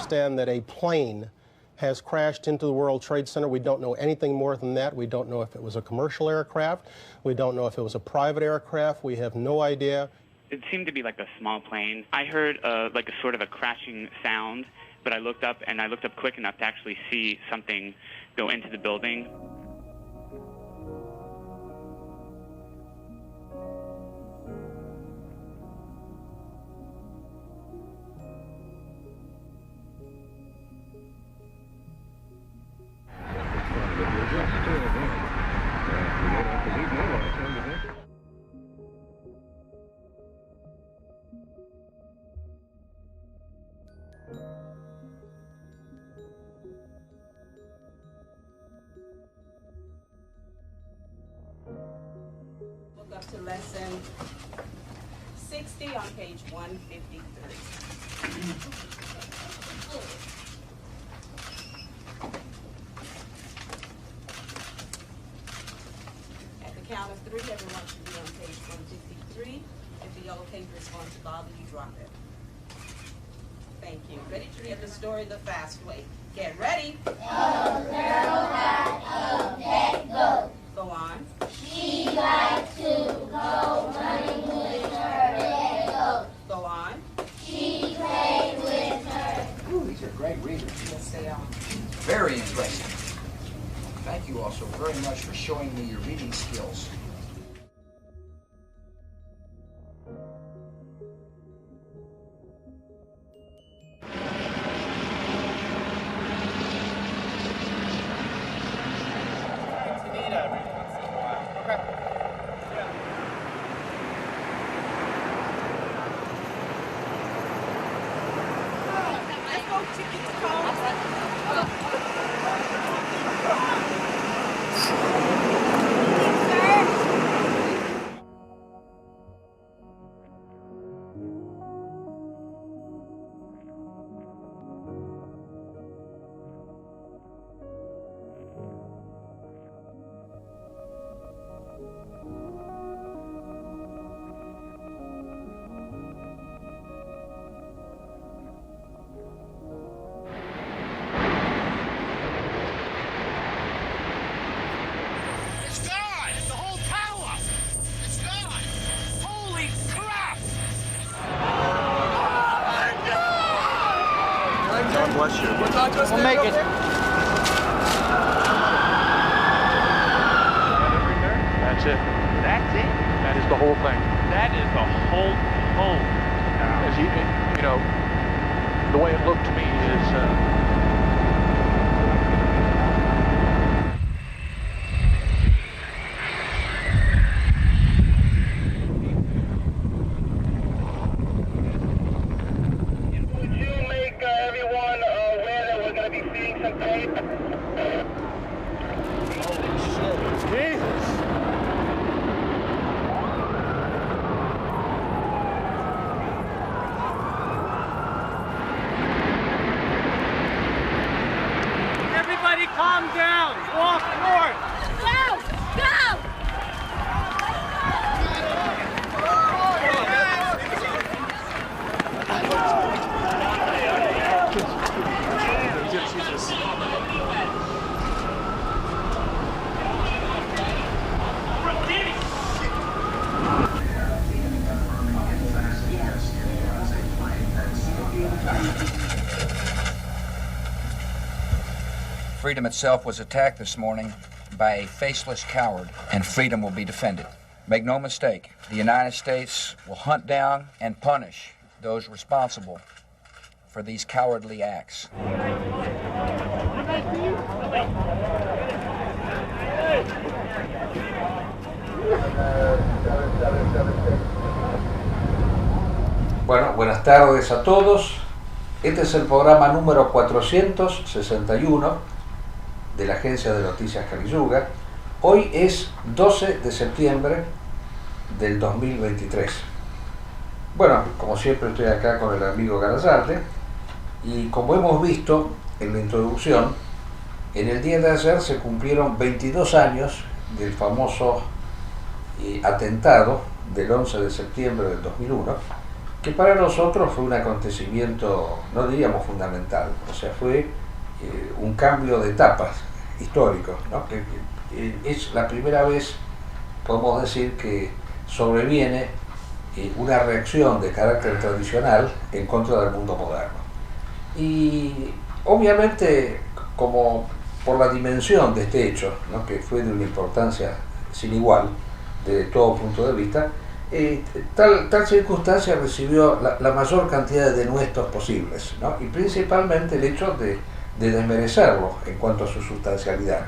understand that a plane has crashed into the World Trade Center. We don't know anything more than that. We don't know if it was a commercial aircraft. We don't know if it was a private aircraft. We have no idea. It seemed to be like a small plane. I heard like a sort of a crashing sound, but I looked up quick enough to actually see something go into the building. Look up to lesson 60 on page 153. At the count of 3, everyone should be on page 153. If the yellow paper is going to bother you, drop it. Thank you. Ready to read the story the fast way. Get ready. A girl got a pet goat. Go on. She liked to go running with her pet goat. Go on. She played with her. Ooh, these are great readers. Yes, they are. Very interesting. Thank you also very much for showing me your reading skills. Bless you. We'll make it. That's it. That's it? That is the whole thing. That is the whole home. As you know, the way it looked to me is calm down. Walk north. Go! Go! Freedom itself was attacked this morning by a faceless coward, and freedom will be defended. Make no mistake, the United States will hunt down and punish those responsible for these cowardly acts. Bueno, buenas tardes a todos. Este es el programa número 461 de la Agencia de Noticias Caliyuga. Hoy es 12 de septiembre del 2023. Bueno, como siempre estoy acá con el amigo Garazarte, y como hemos visto en la introducción, en el día de ayer se cumplieron 22 años del famoso atentado del 11 de septiembre del 2001, que para nosotros fue un acontecimiento, no diríamos fundamental, o sea, fue un cambio de etapas histórico, ¿no? Que es la primera vez, podemos decir, que sobreviene una reacción de carácter tradicional en contra del mundo moderno. Y obviamente, como por la dimensión de este hecho, ¿no? Que fue de una importancia sin igual, de todo punto de vista, tal circunstancia recibió la mayor cantidad de denuestos posibles, ¿no? Y principalmente el hecho de desmerecerlo en cuanto a su sustancialidad,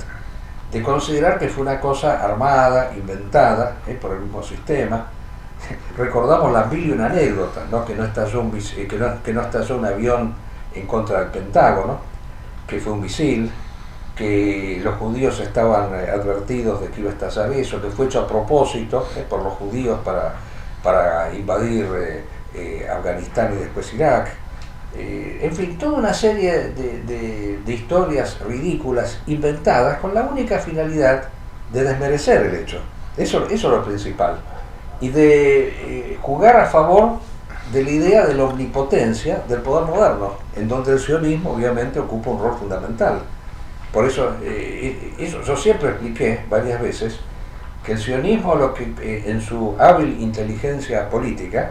de considerar que fue una cosa armada, inventada por el mismo sistema. Recordamos las mil y una anécdotas, ¿no? Que no estalló un avión en contra del Pentágono, que fue un misil, que los judíos estaban advertidos de que iba a estallar eso, que fue hecho a propósito por los judíos para invadir Afganistán y después Irak. En fin, toda una serie de historias ridículas, inventadas, con la única finalidad de desmerecer el hecho. Eso es lo principal. Y de jugar a favor de la idea de la omnipotencia del poder moderno, en donde el sionismo obviamente ocupa un rol fundamental. Por eso, yo siempre expliqué varias veces que el sionismo, en su hábil inteligencia política,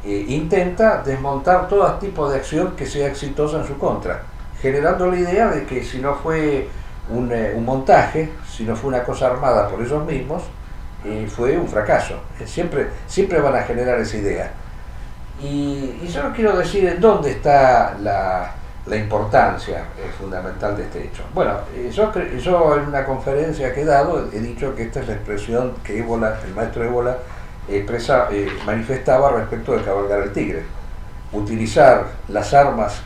intenta desmontar todo tipo de acción que sea exitosa en su contra, generando la idea de que si no fue un montaje, si no fue una cosa armada por ellos mismos, fue un fracaso. Siempre van a generar esa idea. Y yo no quiero decir en dónde está la importancia fundamental de este hecho. Bueno, yo en una conferencia que he dado he dicho que esta es la expresión que Évola, el maestro Évola, manifestaba respecto de cabalgar el tigre. Utilizar las armas,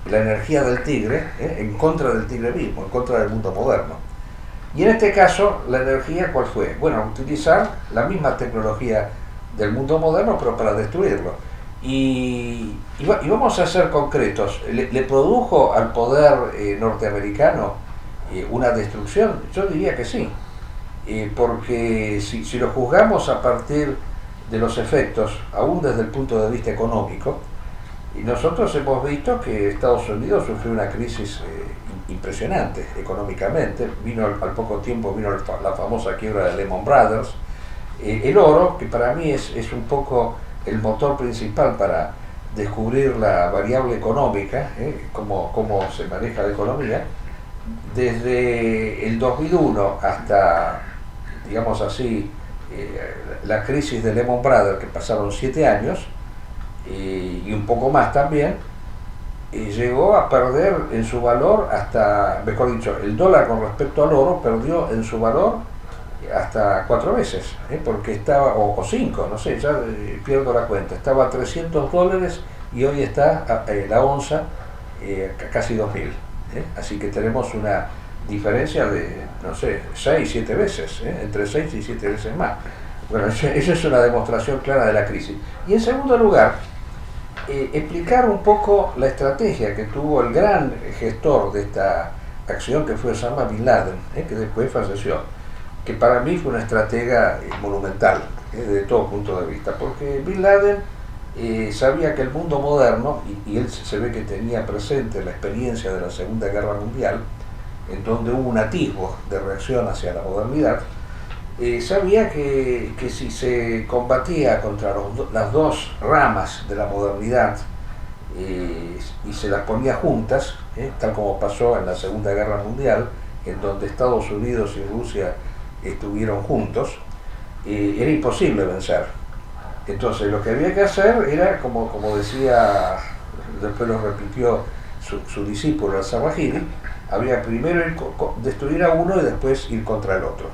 la energía del tigre, en contra del tigre mismo, en contra del mundo moderno. Y en este caso, la energía, ¿cuál fue? Bueno, utilizar la misma tecnología del mundo moderno, pero para destruirlo. Y vamos a ser concretos. ¿Le produjo al poder norteamericano una destrucción? Yo diría que sí. Porque si lo juzgamos a partir de los efectos, aún desde el punto de vista económico, y nosotros hemos visto que Estados Unidos sufrió una crisis impresionante económicamente. Al poco tiempo vino la famosa quiebra de Lehman Brothers. El oro, que para mí es un poco el motor principal para descubrir la variable económica, cómo se maneja la economía, desde el 2001 hasta, digamos así, la crisis de Lehman Brothers, que pasaron 7 años, y un poco más también, llegó a perder en su valor hasta, mejor dicho, el dólar con respecto al oro perdió en su valor hasta 4 veces, porque estaba, o 5, no sé, ya pierdo la cuenta, estaba a $300 y hoy está la onza casi 2.000. Así que tenemos una diferencia de, no sé, 6, 7 veces, entre 6 y 7 veces más. Bueno, eso es una demostración clara de la crisis. Y en segundo lugar, explicar un poco la estrategia que tuvo el gran gestor de esta acción, que fue Osama Bin Laden, que después falleció, que para mí fue una estratega monumental, desde todo punto de vista, porque Bin Laden sabía que el mundo moderno, y él se ve que tenía presente la experiencia de la Segunda Guerra Mundial, en donde hubo un atisbo de reacción hacia la modernidad, sabía que si se combatía contra las dos ramas de la modernidad y se las ponía juntas, tal como pasó en la Segunda Guerra Mundial, en donde Estados Unidos y Rusia estuvieron juntos, era imposible vencer. Entonces lo que había que hacer era, como decía, después lo repitió su discípulo al-Zawahiri, había primero destruir a uno y después ir contra el otro.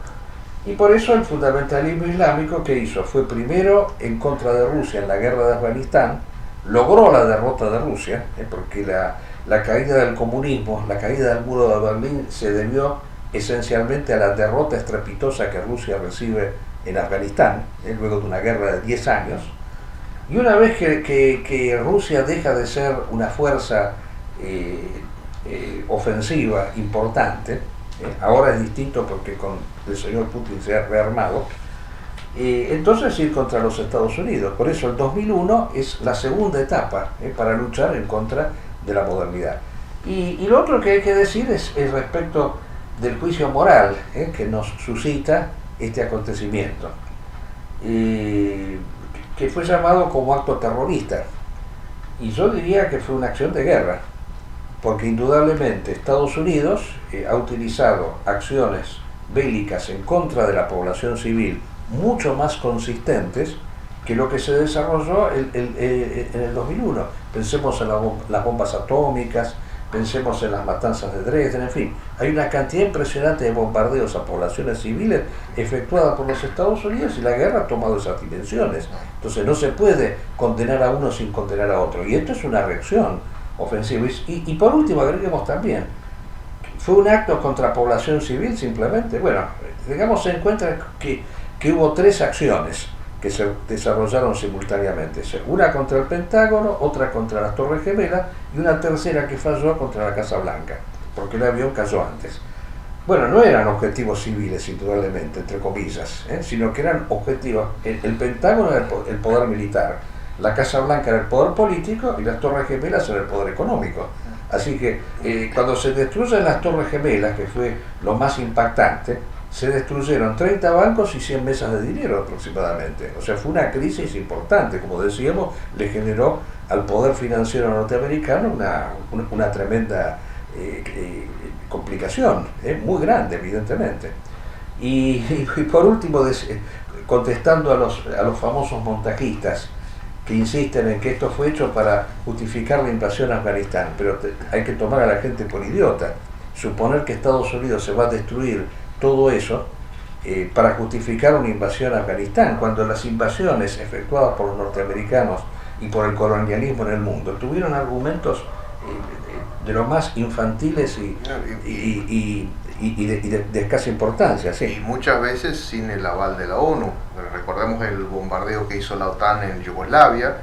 Y por eso el fundamentalismo islámico, ¿qué hizo? Fue primero en contra de Rusia en la guerra de Afganistán, logró la derrota de Rusia, porque la caída del comunismo, la caída del muro de Berlín se debió esencialmente a la derrota estrepitosa que Rusia recibe en Afganistán, luego de una guerra de 10 años. Y una vez que Rusia deja de ser una fuerza ofensiva importante, ahora es distinto porque con el señor Putin se ha rearmado, entonces ir contra los Estados Unidos. Por eso el 2001 es la segunda etapa para luchar en contra de la modernidad. Y lo otro que hay que decir es respecto del juicio moral que nos suscita este acontecimiento, que fue llamado como acto terrorista. Y yo diría que fue una acción de guerra, porque indudablemente Estados Unidos ha utilizado acciones bélicas en contra de la población civil mucho más consistentes que lo que se desarrolló en el 2001. Pensemos en las bombas atómicas, pensemos en las matanzas de Dresden, en fin. Hay una cantidad impresionante de bombardeos a poblaciones civiles efectuadas por los Estados Unidos y la guerra ha tomado esas dimensiones. Entonces no se puede condenar a uno sin condenar a otro. Y esto es una reacción ofensiva. Y por último, agreguemos también, ¿fue un acto contra población civil simplemente? Bueno, digamos, se encuentra que hubo tres acciones que se desarrollaron simultáneamente. Una contra el Pentágono, otra contra las Torres Gemelas y una tercera que falló contra la Casa Blanca, porque el avión cayó antes. Bueno, no eran objetivos civiles, indudablemente, entre comillas, sino que eran objetivos. El Pentágono era el poder militar, la Casa Blanca era el poder político y las Torres Gemelas era el poder económico. Así que cuando se destruyen las Torres Gemelas, que fue lo más impactante, se destruyeron 30 bancos y 100 mesas de dinero aproximadamente. O sea, fue una crisis importante, como decíamos, le generó al poder financiero norteamericano una tremenda complicación, muy grande, evidentemente. Y por último, contestando a los famosos montajistas que insisten en que esto fue hecho para justificar la invasión a Afganistán, pero hay que tomar a la gente por idiota. Suponer que Estados Unidos se va a destruir todo eso para justificar una invasión a Afganistán, cuando las invasiones efectuadas por los norteamericanos y por el colonialismo en el mundo tuvieron argumentos de lo más infantiles y de escasa importancia. Sí. Y muchas veces sin el aval de la ONU. Recordemos el bombardeo que hizo la OTAN en Yugoslavia,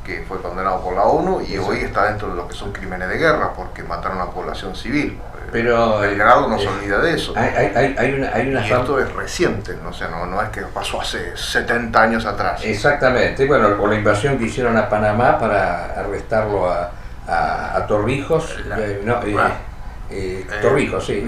que fue condenado por la ONU y hoy está dentro de lo que son crímenes de guerra, porque mataron a la población civil. Pero Belgrado no se olvida de eso. Hay una y esto es reciente, ¿no? O sea, no es que pasó hace 70 años atrás. Exactamente, bueno, con la invasión que hicieron a Panamá para arrestarlo a Torrijos, Torrijos, sí.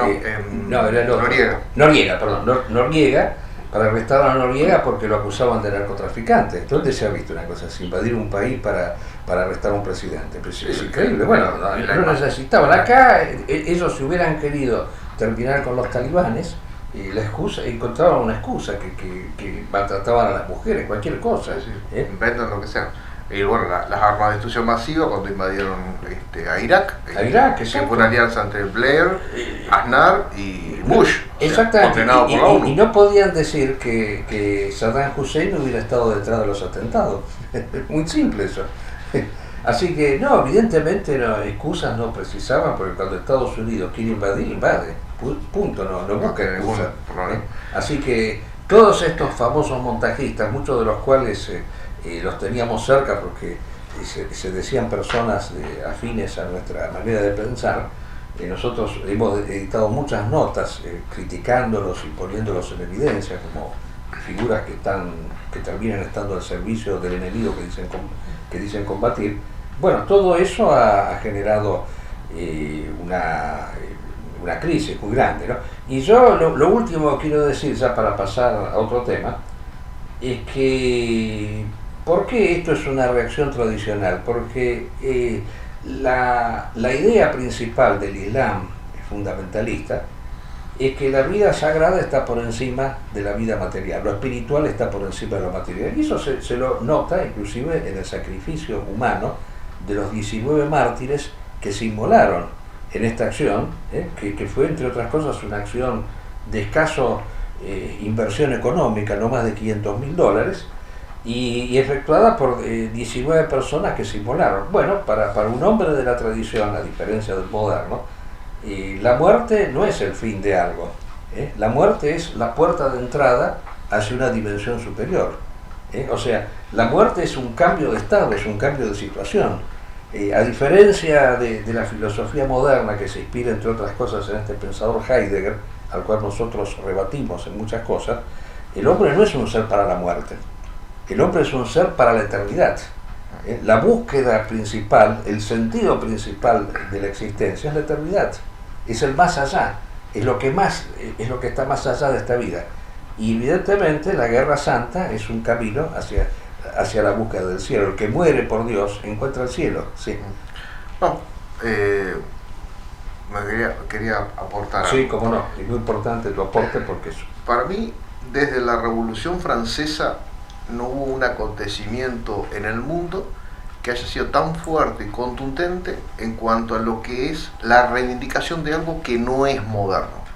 Noriega, para arrestar a Noriega porque lo acusaban de narcotraficante. ¿Dónde se ha visto una cosa así? Invadir un país para arrestar a un presidente. Pues es increíble. Bueno, no necesitaban. Acá ellos, si hubieran querido terminar con los talibanes, la excusa, encontraban una excusa, que maltrataban a las mujeres, cualquier cosa. Inventan lo que sea. Y bueno, las armas de destrucción masiva cuando invadieron a Irak, que fue una alianza entre Blair, Aznar y Bush, exactamente, condenado por la ONU. Y no podían decir que Saddam Hussein hubiera estado detrás de los atentados. Muy simple eso. Así que no, evidentemente excusas no precisaban, porque cuando Estados Unidos quiere invadir, invade. Punto, no buscan excusas. Así que todos estos famosos montajistas, muchos de los cuales los teníamos cerca porque se decían personas afines a nuestra manera de pensar, nosotros hemos editado muchas notas criticándolos y poniéndolos en evidencia como figuras que terminan estando al servicio del enemigo que dicen combatir. Bueno, todo eso ha generado una crisis muy grande, ¿no? Y yo lo último que quiero decir, ya para pasar a otro tema, es que ¿por qué esto es una reacción tradicional? Porque la idea principal del Islam fundamentalista es que la vida sagrada está por encima de la vida material, lo espiritual está por encima de lo material. Y eso se lo nota inclusive en el sacrificio humano de los 19 mártires que se inmolaron en esta acción, que fue entre otras cosas una acción de escaso inversión económica, no más de $500.000, y efectuada por 19 personas que se inmolaron. Bueno, para un hombre de la tradición, a diferencia del moderno, la muerte no es el fin de algo. La muerte es la puerta de entrada hacia una dimensión superior. O sea, la muerte es un cambio de estado, es un cambio de situación. A diferencia de la filosofía moderna, que se inspira entre otras cosas en este pensador Heidegger, al cual nosotros rebatimos en muchas cosas, El hombre no es un ser para la muerte, el hombre es un ser para la eternidad. La búsqueda principal, el sentido principal de la existencia es la eternidad, es el más allá, es lo que está más allá de esta vida. Y evidentemente la guerra santa es un camino hacia la búsqueda del cielo. El que muere por Dios encuentra el cielo. Sí. No, quería aportar Sí, algo. cómo no, es muy importante tu aporte porque es... Para mí, desde la Revolución Francesa no hubo un acontecimiento en el mundo que haya sido tan fuerte y contundente en cuanto a lo que es la reivindicación de algo que no es moderno.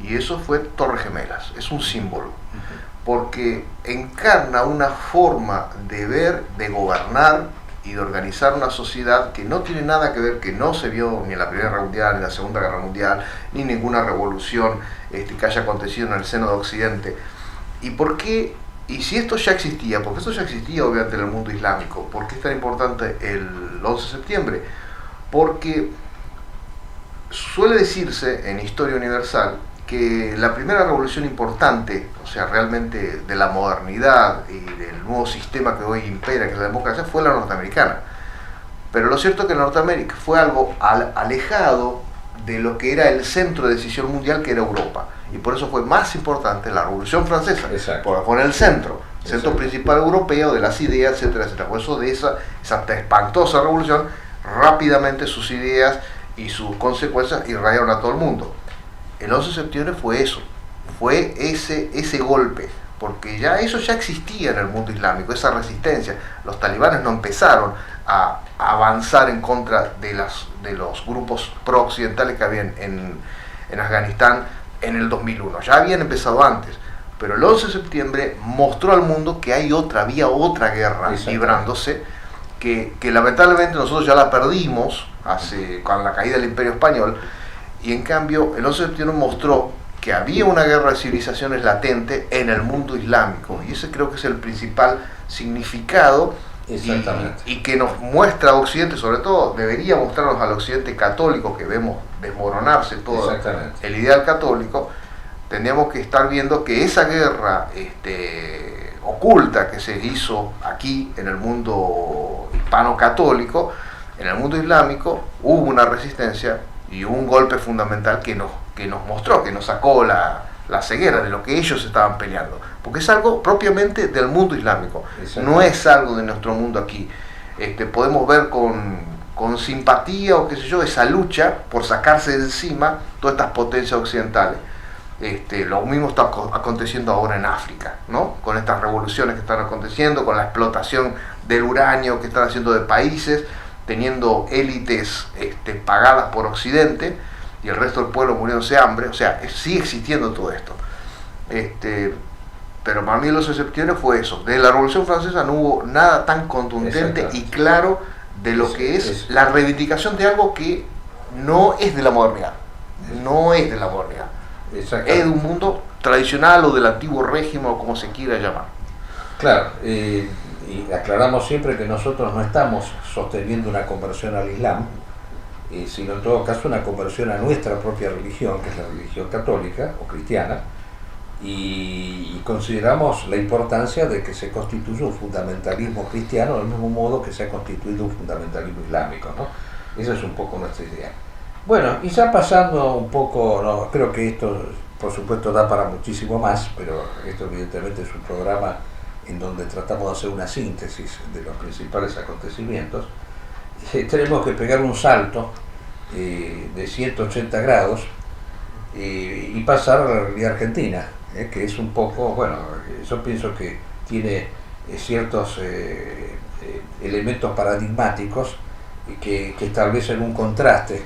Y eso fue Torres Gemelas, es un símbolo, porque encarna una forma de ver, de gobernar y de organizar una sociedad que no tiene nada que ver, que no se vio ni en la Primera Guerra Mundial, ni en la Segunda Guerra Mundial, ni ninguna revolución que haya acontecido en el seno de Occidente. ¿Y por qué? Y si esto ya existía, porque esto ya existía obviamente en el mundo islámico, ¿por qué es tan importante el 11 de septiembre? Porque suele decirse en Historia Universal que la primera revolución importante, o sea, realmente de la modernidad y del nuevo sistema que hoy impera, que es la democracia, fue la norteamericana. Pero lo cierto es que Norteamérica fue algo alejado de lo que era el centro de decisión mundial, que era Europa. Y por eso fue más importante la Revolución Francesa, porque fue en el centro principal europeo de las ideas, etcétera, etcétera. Por eso de esa espantosa revolución, rápidamente sus ideas y sus consecuencias irradiaron a todo el mundo. El 11 de septiembre fue eso, fue ese golpe, porque ya eso ya existía en el mundo islámico, esa resistencia. Los talibanes no empezaron a avanzar en contra de los grupos pro-occidentales que habían en Afganistán en el 2001, ya habían empezado antes, pero el 11 de septiembre mostró al mundo que había otra guerra librándose, que lamentablemente nosotros ya la perdimos con la caída del Imperio Español, y en cambio el 11 de septiembre mostró que había una guerra de civilizaciones latente en el mundo islámico, y ese creo que es el principal significado. Y que nos muestra a Occidente, sobre todo debería mostrarnos al Occidente católico, que vemos desmoronarse todo el ideal católico. Tendríamos que estar viendo que esa guerra oculta que se hizo aquí en el mundo hispano-católico, en el mundo islámico, hubo una resistencia y hubo un golpe fundamental que nos mostró, que nos sacó la ceguera de lo que ellos estaban peleando, porque es algo propiamente del mundo islámico, no es algo de nuestro mundo aquí. Podemos ver con simpatía o qué sé yo esa lucha por sacarse de encima todas estas potencias occidentales. Lo mismo está aconteciendo ahora en África, ¿no? Con estas revoluciones que están aconteciendo, con la explotación del uranio que están haciendo de países, teniendo élites pagadas por Occidente, y el resto del pueblo muriéndose de hambre. O sea, sigue existiendo todo esto. Pero para mí el 11 de septiembre fue eso. Desde la Revolución Francesa no hubo nada tan contundente y claro de lo que es la reivindicación de algo que no es de la modernidad. No es de la modernidad. Es de un mundo tradicional o del antiguo régimen, o como se quiera llamar. Claro, y aclaramos siempre que nosotros no estamos sosteniendo una conversión al Islam, sino en todo caso una conversión a nuestra propia religión, que es la religión católica o cristiana, y consideramos la importancia de que se constituya un fundamentalismo cristiano del mismo modo que se ha constituido un fundamentalismo islámico, ¿no? Esa es un poco nuestra idea. Bueno, y ya pasando un poco, creo que esto por supuesto da para muchísimo más, pero esto evidentemente es un programa en donde tratamos de hacer una síntesis de los principales acontecimientos. Tenemos que pegar un salto de 180 grados y pasar a la realidad argentina, que es un poco, bueno, yo pienso que tiene ciertos elementos paradigmáticos que establecen un contraste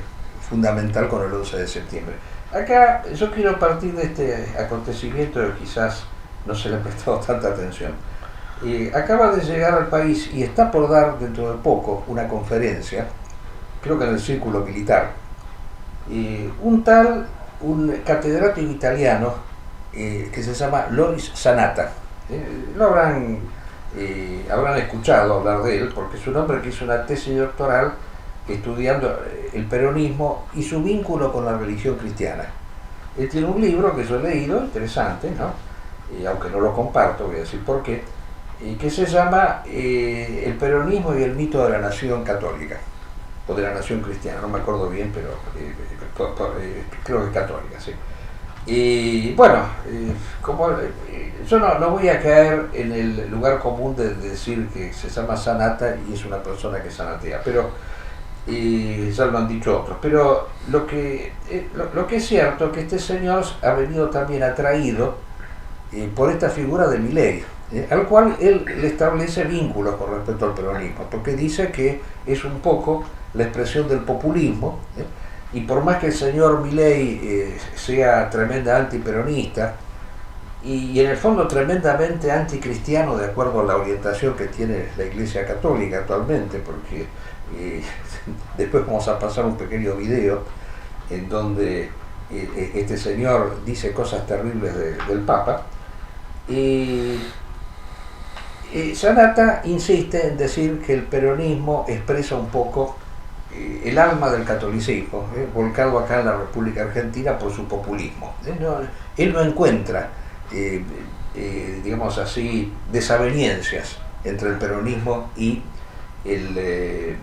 fundamental con el 11 de septiembre. Acá yo quiero partir de este acontecimiento que quizás no se le ha prestado tanta atención. Acaba de llegar al país y está por dar dentro de poco una conferencia, creo que en el Círculo Militar, un catedrático italiano que se llama Loris Sanata. Lo habrán escuchado hablar de él, porque es un hombre que hizo una tesis doctoral estudiando el peronismo y su vínculo con la religión cristiana. Él tiene un libro que yo he leído, interesante, ¿no? aunque no lo comparto, voy a decir por qué, que se llama El peronismo y el mito de la nación católica, o de la nación cristiana, no me acuerdo bien, pero creo que es católica, sí. Y bueno, yo no voy a caer en el lugar común de decir que se llama Sanata y es una persona que sanatea, pero ya lo han dicho otros, pero lo que es cierto es que este señor ha venido también atraído por esta figura de Milei, al cual él le establece vínculos con respecto al peronismo, porque dice que es un poco la expresión del populismo, y por más que el señor Milei sea tremenda antiperonista y en el fondo tremendamente anticristiano de acuerdo a la orientación que tiene la Iglesia Católica actualmente, porque después vamos a pasar un pequeño video en donde este señor dice cosas terribles del Papa, Sanata insiste en decir que el peronismo expresa un poco el alma del catolicismo, volcado acá en la República Argentina por su populismo. Él no encuentra, digamos así, desavenencias entre el peronismo y el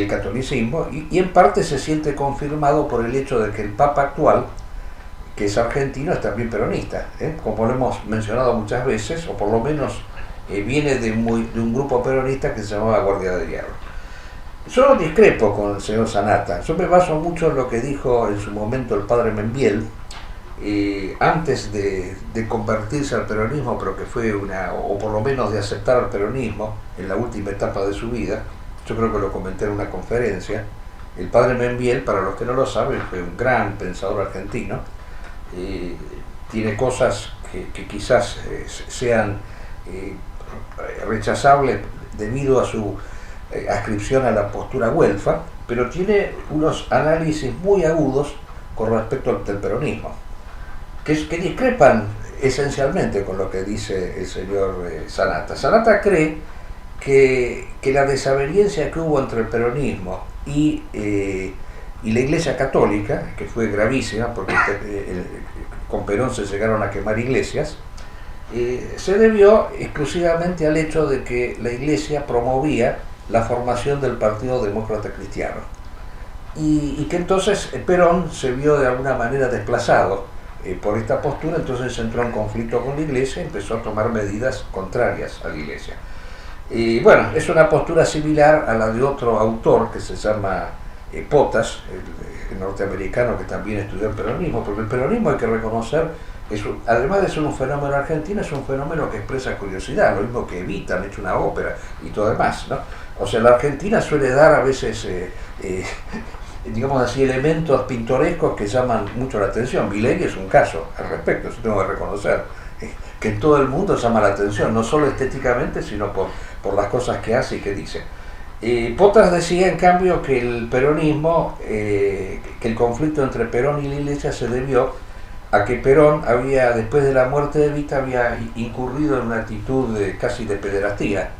catolicismo, y en parte se siente confirmado por el hecho de que el Papa actual, que es argentino, es también peronista, como lo hemos mencionado muchas veces, o por lo menos viene de un grupo peronista que se llamaba Guardia de Hierro. Yo discrepo con el señor Sanata. Yo me baso mucho en lo que dijo en su momento el padre Membiel, antes de convertirse al peronismo, pero que fue o por lo menos de aceptar al peronismo en la última etapa de su vida. Yo creo que lo comenté en una conferencia. El padre Membiel, para los que no lo saben, fue un gran pensador argentino. Tiene cosas que quizás sean rechazables debido a su adscripción a la postura güelfa, pero tiene unos análisis muy agudos con respecto al peronismo, que discrepan esencialmente con lo que dice el señor Sanata. Sanata cree que la desaveniencia que hubo entre el peronismo y la Iglesia Católica, que fue gravísima porque con Perón se llegaron a quemar iglesias, se debió exclusivamente al hecho de que la Iglesia promovía la formación del Partido Demócrata Cristiano, y que entonces Perón se vio de alguna manera desplazado por esta postura, entonces entró en conflicto con la Iglesia y empezó a tomar medidas contrarias a la Iglesia. Y bueno, es una postura similar a la de otro autor que se llama Potas, el norteamericano que también estudió el peronismo, porque el peronismo, hay que reconocer, además de ser un fenómeno argentino, es un fenómeno que expresa curiosidad, lo mismo que Evita han hecho una ópera y todo demás, ¿no? O sea, la Argentina suele dar a veces, digamos así, elementos pintorescos que llaman mucho la atención. Milei es un caso al respecto, eso tengo que reconocer, que en todo el mundo llama la atención, no solo estéticamente, sino por las cosas que hace y que dice. Potas decía, en cambio, que el peronismo, que el conflicto entre Perón y la Iglesia se debió a que Perón después de la muerte de Evita, había incurrido en una actitud casi de pederastía,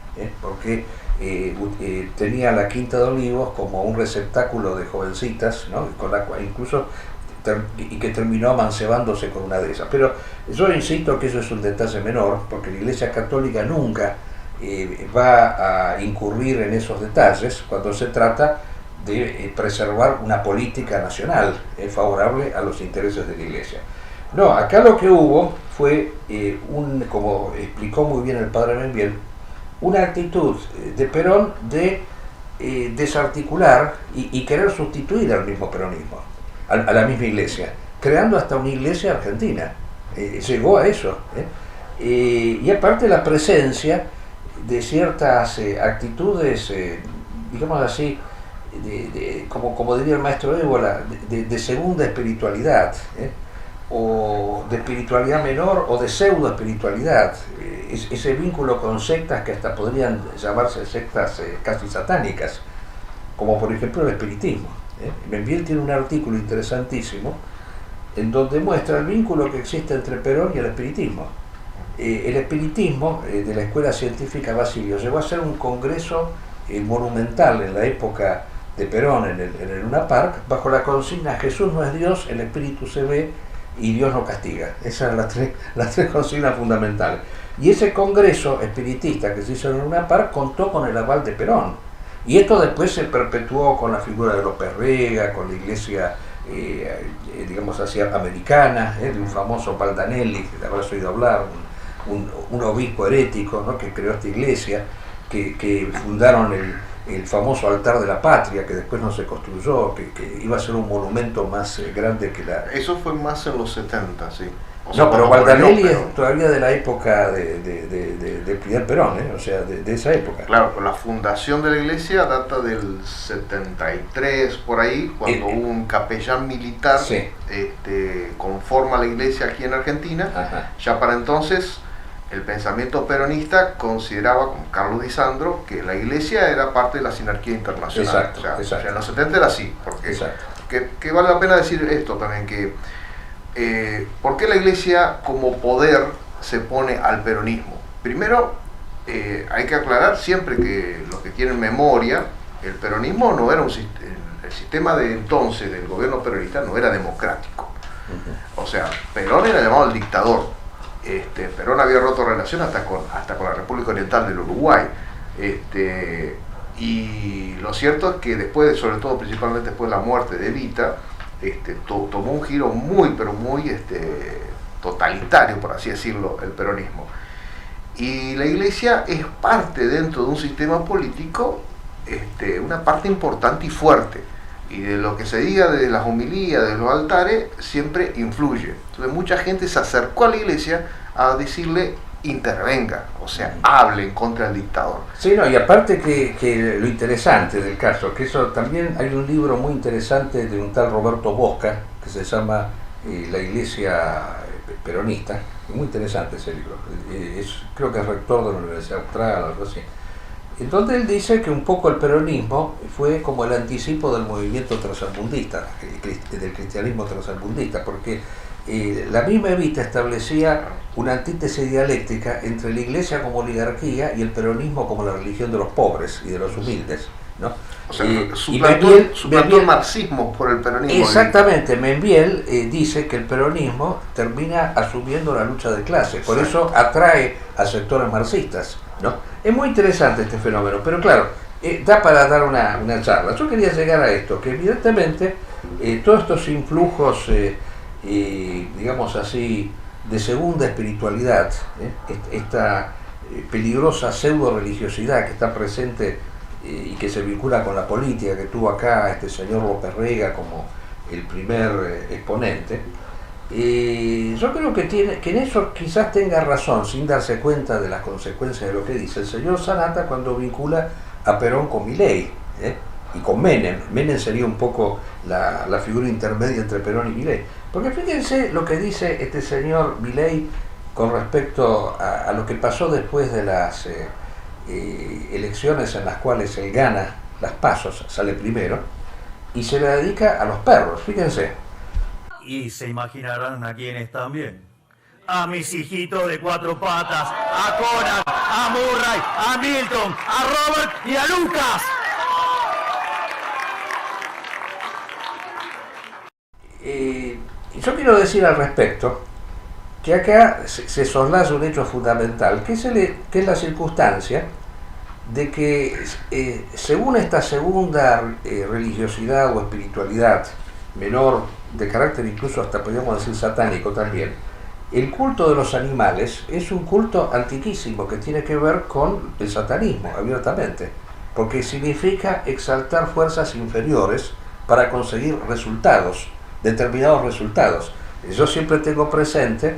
porque tenía la Quinta de Olivos como un receptáculo de jovencitas, ¿no? Con la cual incluso y que terminó amancebándose con una de esas. Pero yo insisto que eso es un detalle menor, porque la Iglesia Católica nunca va a incurrir en esos detalles cuando se trata de preservar una política nacional favorable a los intereses de la Iglesia. No, acá lo que hubo fue, como explicó muy bien el padre Membiel, una actitud de Perón de desarticular y querer sustituir al mismo peronismo, a la misma Iglesia, creando hasta una Iglesia argentina. Llegó a eso. Y aparte la presencia de ciertas actitudes, digamos así, como diría el maestro Ébola, de segunda espiritualidad, o de espiritualidad menor o de pseudo espiritualidad, ese vínculo con sectas que hasta podrían llamarse sectas casi satánicas, como por ejemplo el espiritismo. Membiel tiene un artículo interesantísimo en donde muestra el vínculo que existe entre Perón y el espiritismo. El espiritismo de la Escuela Científica Basilio llegó a ser un congreso monumental en la época de Perón en el Luna Park, bajo la consigna: Jesús no es Dios, el espíritu se ve, y Dios no castiga. Esas eran las tres consignas fundamentales. Y ese congreso espiritista que se hizo en UNAPAR contó con el aval de Perón. Y esto después se perpetuó con la figura de López Rega, con la iglesia, digamos así, americana, de un famoso Baldanelli, que te habrás oído hablar, un obispo herético, ¿no?, que creó esta iglesia, que fundaron el famoso altar de la patria, que después no se construyó, que iba a ser un monumento más grande que la... Eso fue más en los 70, sí. O sea, No, pero cuando Baldanelli murió, es todavía de la época de Fidel Perón, o sea, de esa época. Claro, pero la fundación de la iglesia data del 73, por ahí, cuando un capellán militar Sí. conforma la iglesia aquí en Argentina. Ajá. Ya para entonces, el pensamiento peronista consideraba, como Carlos Di Sandro, que la iglesia era parte de la sinarquía internacional. Exacto, o sea, exacto. en los 70 era así, porque Exacto. que vale la pena decir esto también, que ¿por qué la iglesia como poder se pone al peronismo? Primero, hay que aclarar siempre que los que tienen memoria, el peronismo no era el sistema de entonces del gobierno peronista no era democrático. O sea, Perón era llamado el dictador. Perón había roto relación hasta con la República Oriental del Uruguay. Y lo cierto es que después, sobre todo principalmente después de la muerte de Evita, tomó un giro muy, pero muy totalitario, por así decirlo, el peronismo. Y la iglesia es parte dentro de un sistema político, una parte importante y fuerte. Y de lo que se diga de las homilías, de los altares, siempre influye. Entonces mucha gente se acercó a la iglesia a decirle: intervenga, o sea, hable en contra del dictador. Sí, no, y aparte que lo interesante del caso, que eso también hay un libro muy interesante de un tal Roberto Bosca, que se llama La Iglesia Peronista, muy interesante ese libro, creo que es rector de la Universidad Austral o algo así, en donde él dice que un poco el peronismo fue como el anticipo del movimiento tercermundista, del cristianismo tercermundista, porque la misma Evita establecía una antítesis dialéctica entre la iglesia como oligarquía y el peronismo como la religión de los pobres y de los humildes, ¿no? O sea, Membiel, suplantó el marxismo por el peronismo. Exactamente, Membiel dice que el peronismo termina asumiendo la lucha de clases, por eso atrae a sectores marxistas, ¿no? Es muy interesante este fenómeno, pero claro, da para dar una charla. Yo quería llegar a esto, que evidentemente todos estos influjos, digamos así, de segunda espiritualidad, esta peligrosa pseudo-religiosidad que está presente y que se vincula con la política, que tuvo acá este señor López Rega como el primer exponente, yo creo que en eso quizás tenga razón, sin darse cuenta de las consecuencias de lo que dice el señor Sanata cuando vincula a Perón con Milei, y con Menem. Menem sería un poco la figura intermedia entre Perón y Milei. Porque fíjense lo que dice este señor Milei con respecto a lo que pasó después de las elecciones en las cuales él gana las pasos, sale primero, y se le dedica a los perros, fíjense. Y se imaginarán a quiénes también. A mis hijitos de cuatro patas, a Conan, a Murray, a Milton, a Robert y a Lucas. Yo quiero decir al respecto que acá se soslaya un hecho fundamental, que es la circunstancia de que según esta segunda religiosidad o espiritualidad menor, de carácter incluso hasta podríamos decir satánico también, el culto de los animales es un culto antiquísimo que tiene que ver con el satanismo, abiertamente, porque significa exaltar fuerzas inferiores para conseguir resultados, determinados resultados. Yo siempre tengo presente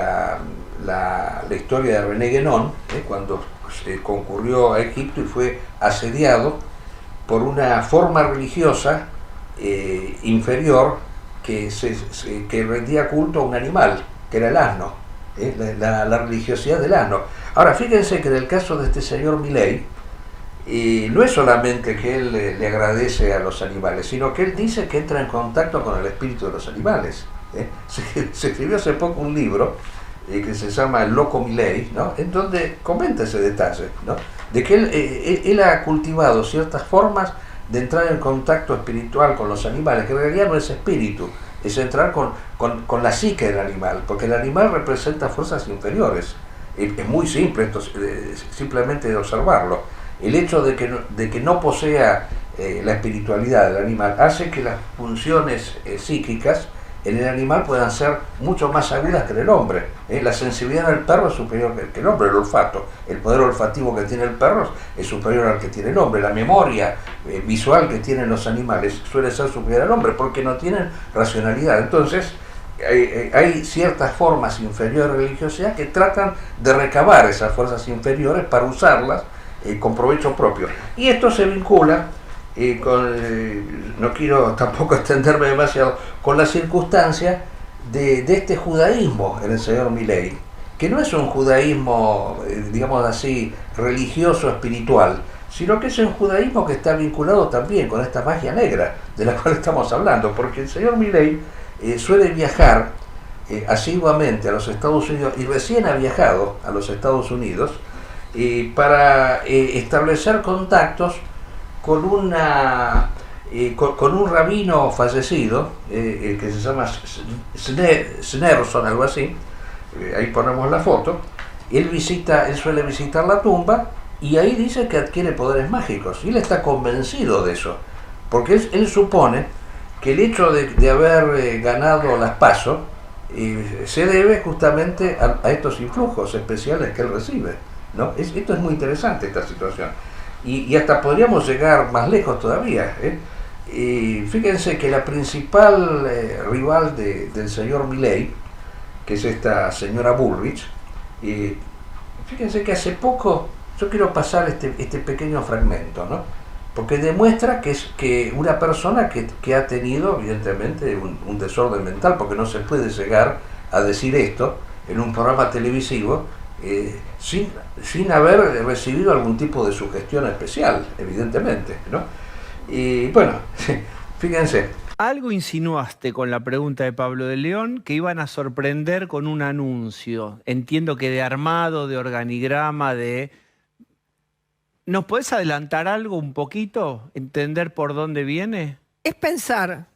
la historia de René Guénon, cuando concurrió a Egipto y fue asediado por una forma religiosa inferior que rendía culto a un animal, que era el asno, la religiosidad del asno. Ahora, fíjense que en el caso de este señor Milei, no es solamente que él le agradece a los animales, sino que él dice que entra en contacto con el espíritu de los animales. Se escribió hace poco un libro que se llama El Loco Milei, ¿no?, en donde comenta ese detalle, ¿no?, de que él ha cultivado ciertas formas de entrar en contacto espiritual con los animales, que en realidad no es espíritu, es entrar con la psique del animal, porque el animal representa fuerzas inferiores. Es muy simple esto, simplemente de observarlo. El hecho de que no posea la espiritualidad del animal hace que las funciones psíquicas en el animal puedan ser mucho más agudas que en el hombre. La sensibilidad del perro es superior que el hombre, el olfato. El poder olfativo que tiene el perro es superior al que tiene el hombre. La memoria visual que tienen los animales suele ser superior al hombre porque no tienen racionalidad. Entonces, hay ciertas formas inferiores de religiosidad que tratan de recabar esas fuerzas inferiores para usarlas con provecho propio. Y esto se vincula no quiero tampoco extenderme demasiado, con la circunstancia de este judaísmo en el señor Milei, que no es un judaísmo, digamos así, religioso, espiritual, sino que es un judaísmo que está vinculado también con esta magia negra de la cual estamos hablando, porque el señor Milei suele viajar asiduamente a los Estados Unidos, y recién ha viajado a los Estados Unidos para establecer contactos con un rabino fallecido, que se llama Snerson, algo así, ahí ponemos la foto. Él suele visitar la tumba y ahí dice que adquiere poderes mágicos, y él está convencido de eso, porque él supone que el hecho de haber ganado las PASO se debe justamente a estos influjos especiales que él recibe, ¿no? Esto es muy interesante, esta situación. Y hasta podríamos llegar más lejos todavía. Y fíjense que la principal rival del señor Milei, que es esta señora Bullrich, fíjense que hace poco, yo quiero pasar este pequeño fragmento, ¿no? Porque demuestra que es una persona que ha tenido evidentemente un desorden mental, porque no se puede llegar a decir esto en un programa televisivo sin haber recibido algún tipo de sugestión especial, evidentemente, ¿no? Y bueno, fíjense. Algo insinuaste con la pregunta de Pablo de León, que iban a sorprender con un anuncio. Entiendo que de armado, de organigrama, ¿Nos podés adelantar algo un poquito? ¿Entender por dónde viene? Es pensar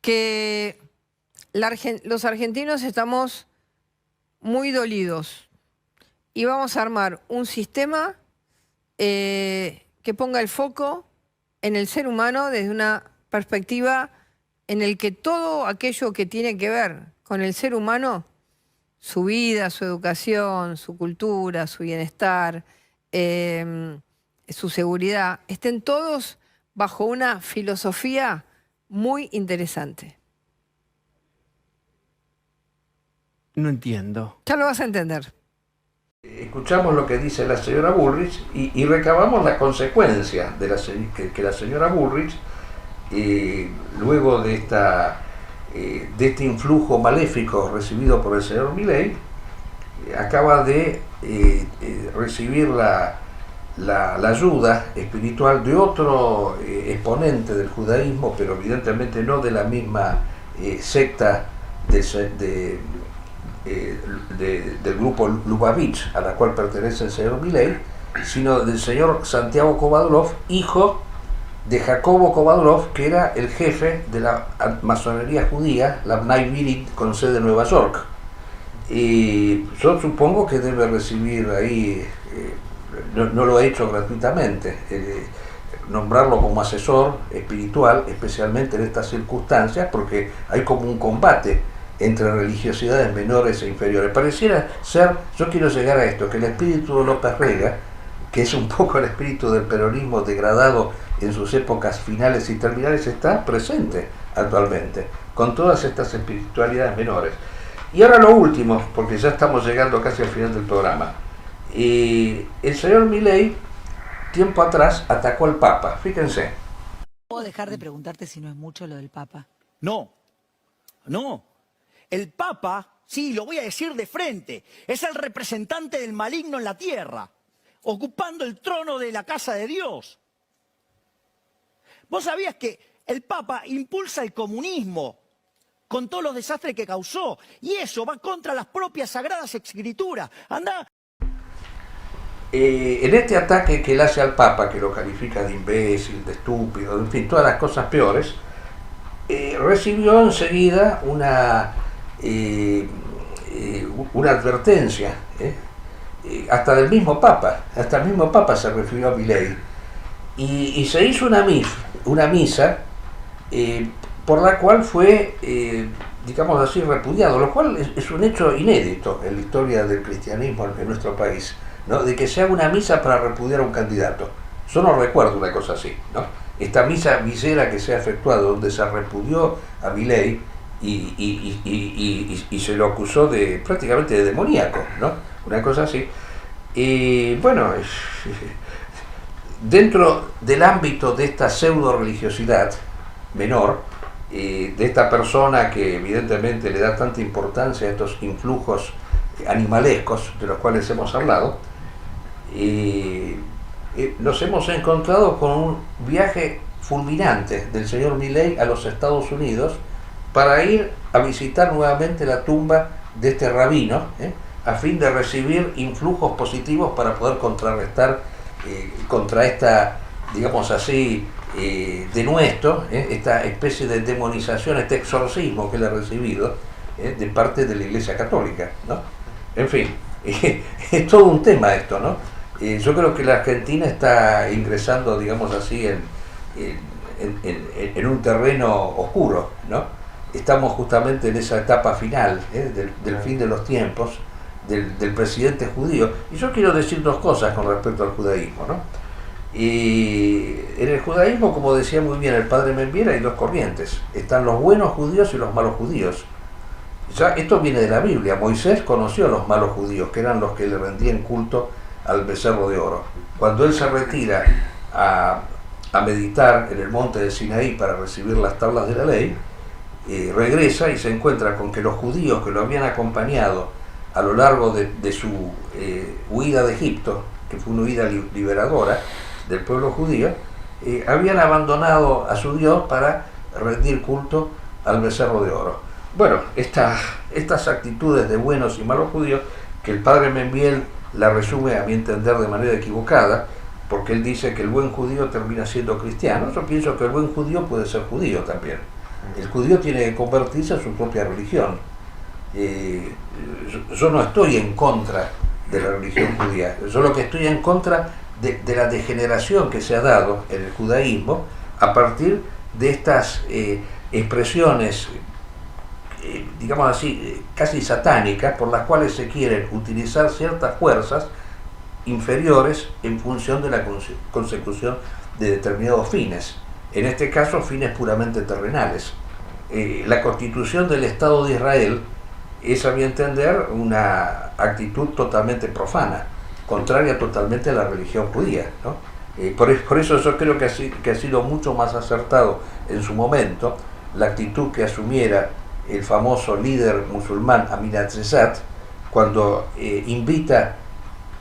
que los argentinos estamos muy dolidos y vamos a armar un sistema que ponga el foco en el ser humano desde una perspectiva en el que todo aquello que tiene que ver con el ser humano, su vida, su educación, su cultura, su bienestar, su seguridad, estén todos bajo una filosofía muy interesante. No entiendo. Ya lo vas a entender. Escuchamos lo que dice la señora Bullrich y recabamos la consecuencia de que la señora Bullrich, luego de este influjo maléfico recibido por el señor Milei, acaba de recibir la ayuda espiritual de otro exponente del judaísmo, pero evidentemente no de la misma secta del grupo Lubavitch a la cual pertenece el señor Milei, sino del señor Santiago Kovadlov, hijo de Jacobo Kovadlov, que era el jefe de la masonería judía, la Bnai B'rith, con sede en Nueva York. Y yo supongo que debe recibir ahí, no lo ha hecho gratuitamente, nombrarlo como asesor espiritual, especialmente en estas circunstancias, porque hay como un combate entre religiosidades menores e inferiores. Pareciera ser, yo quiero llegar a esto, que el espíritu de López Rega, que es un poco el espíritu del peronismo degradado en sus épocas finales y terminales, está presente actualmente, con todas estas espiritualidades menores. Y ahora lo último, porque ya estamos llegando casi al final del programa. El señor Milei, tiempo atrás, atacó al Papa, fíjense. ¿No puedo dejar de preguntarte si no es mucho lo del Papa? No. El Papa, sí, lo voy a decir de frente, es el representante del maligno en la tierra, ocupando el trono de la casa de Dios. ¿Vos sabías que el Papa impulsa el comunismo con todos los desastres que causó? Y eso va contra las propias sagradas escrituras. Andá. En este ataque que él hace al Papa, que lo califica de imbécil, de estúpido, en fin, todas las cosas peores, recibió enseguida una advertencia, hasta del mismo Papa, hasta el mismo Papa se refirió a Milei, y se hizo una misa por la cual fue, digamos así, repudiado, lo cual es un hecho inédito en la historia del cristianismo en nuestro país, ¿no? De que se haga una misa para repudiar a un candidato. Yo no recuerdo una cosa así, ¿no? Esta misa misera que se ha efectuado, donde se repudió a Milei y se lo acusó de prácticamente de demoníaco, ¿no? Una cosa así. Bueno, dentro del ámbito de esta pseudo religiosidad menor, de esta persona que evidentemente le da tanta importancia a estos influjos animalescos de los cuales hemos hablado, nos hemos encontrado con un viaje fulminante del señor Milei a los Estados Unidos para ir a visitar nuevamente la tumba de este rabino, a fin de recibir influjos positivos para poder contrarrestar contra esta, digamos así, denuesto, esta especie de demonización, este exorcismo que él ha recibido de parte de la Iglesia Católica, ¿no? En fin, es todo un tema esto, ¿no? Yo creo que la Argentina está ingresando, digamos así, en un terreno oscuro, ¿no? Estamos justamente en esa etapa final del fin de los tiempos, del presidente judío. Y yo quiero decir dos cosas con respecto al judaísmo, ¿no? Y en el judaísmo, como decía muy bien el padre Membiel, hay dos corrientes. Están los buenos judíos y los malos judíos. Ya esto viene de la Biblia. Moisés conoció a los malos judíos, que eran los que le rendían culto al becerro de oro. Cuando él se retira a meditar en el monte de Sinaí para recibir las tablas de la ley, regresa y se encuentra con que los judíos que lo habían acompañado a lo largo de su huida de Egipto, que fue una huida liberadora del pueblo judío, habían abandonado a su Dios para rendir culto al becerro de oro. Bueno, estas actitudes de buenos y malos judíos, que el padre Membiel la resume a mi entender de manera equivocada, porque él dice que el buen judío termina siendo cristiano. Yo pienso que el buen judío puede ser judío también. El judío tiene que convertirse a su propia religión. Yo no estoy en contra de la religión judía, yo lo que estoy en contra de la degeneración que se ha dado en el judaísmo a partir de estas expresiones, digamos así, casi satánicas, por las cuales se quieren utilizar ciertas fuerzas inferiores en función de la consecución de determinados fines, en este caso fines puramente terrenales. La constitución del Estado de Israel es, a mi entender, una actitud totalmente profana, contraria totalmente a la religión judía, ¿no? Por eso yo creo que ha sido mucho más acertado en su momento la actitud que asumiera el famoso líder musulmán Ahmadinejad cuando invita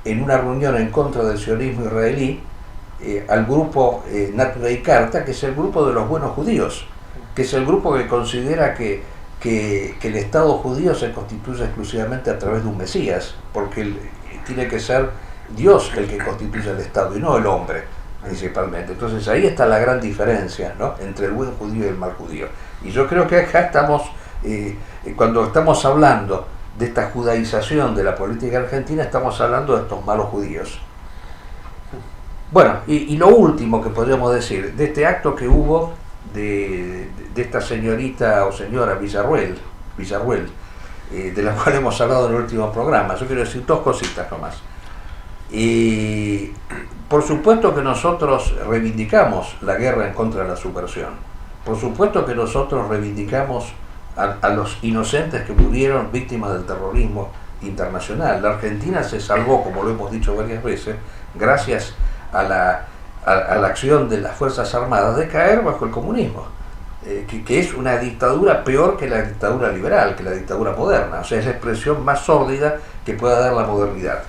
en una reunión en contra del sionismo israelí al grupo Natbei Karta, que es el grupo de los buenos judíos, que es el grupo que considera que el Estado judío se constituye exclusivamente a través de un Mesías, porque tiene que ser Dios el que constituye el Estado y no el hombre principalmente. Entonces ahí está la gran diferencia, ¿no?, entre el buen judío y el mal judío. Y yo creo que acá estamos, cuando estamos hablando de esta judaización de la política argentina, estamos hablando de estos malos judíos. Bueno, y lo último que podríamos decir de este acto que hubo de esta señorita o señora Villarruel, de la cual hemos hablado en el último programa. Yo quiero decir dos cositas nomás. Por supuesto que nosotros reivindicamos la guerra en contra de la subversión. Por supuesto que nosotros reivindicamos a los inocentes que murieron víctimas del terrorismo internacional. La Argentina se salvó, como lo hemos dicho varias veces, gracias a la acción de las Fuerzas Armadas, de caer bajo el comunismo, que es una dictadura peor que la dictadura liberal, que la dictadura moderna. O sea, es la expresión más sórdida que pueda dar la modernidad.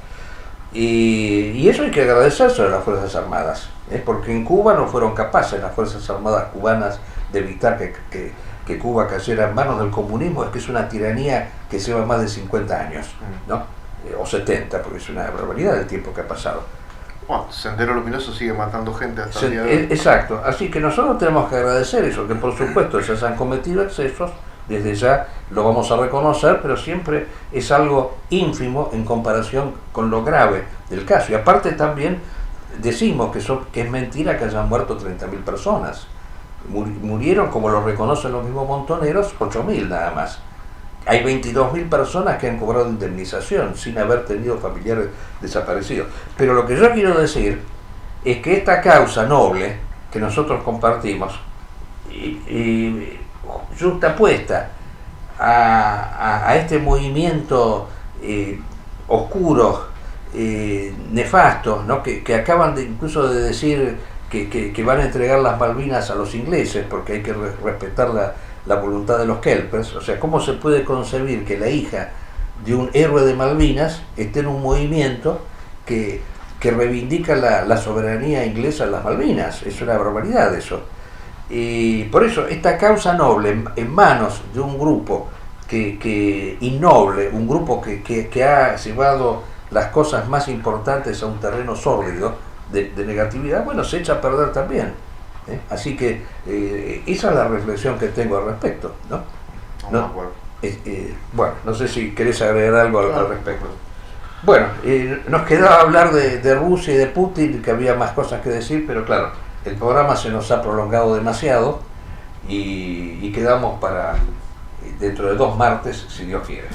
Y eso hay que agradecérselo a las Fuerzas Armadas, porque en Cuba no fueron capaces las Fuerzas Armadas cubanas de evitar que Cuba cayera en manos del comunismo. Es que es una tiranía que lleva más de 50 años, ¿no? O 70, porque es una barbaridad el tiempo que ha pasado. Bueno, Sendero Luminoso sigue matando gente hasta el día de hoy. Exacto, así que nosotros tenemos que agradecer eso, que por supuesto se han cometido excesos, desde ya lo vamos a reconocer, pero siempre es algo ínfimo en comparación con lo grave del caso. Y aparte también decimos que es mentira que hayan muerto 30.000 personas. Murieron, como lo reconocen los mismos montoneros, 8.000 nada más. Hay 22.000 personas que han cobrado indemnización sin haber tenido familiares desaparecidos. Pero lo que yo quiero decir es que esta causa noble que nosotros compartimos, justapuesta a este movimiento oscuro, nefasto, ¿no? que acaban incluso de decir que van a entregar las Malvinas a los ingleses porque hay que respetar la voluntad de los kelpers. O sea, ¿cómo se puede concebir que la hija de un héroe de Malvinas esté en un movimiento que reivindica la soberanía inglesa en las Malvinas? Es una barbaridad eso. Y por eso esta causa noble en manos de un grupo innoble, un grupo que ha llevado las cosas más importantes a un terreno sórdido de negatividad, bueno, se echa a perder también. Así que esa es la reflexión que tengo al respecto, ¿no? Bueno, no sé si querés agregar algo al respecto. Bueno, nos quedaba hablar de Rusia y de Putin, que había más cosas que decir, pero claro, el programa se nos ha prolongado demasiado y quedamos para dentro de 2 martes, si Dios quiere.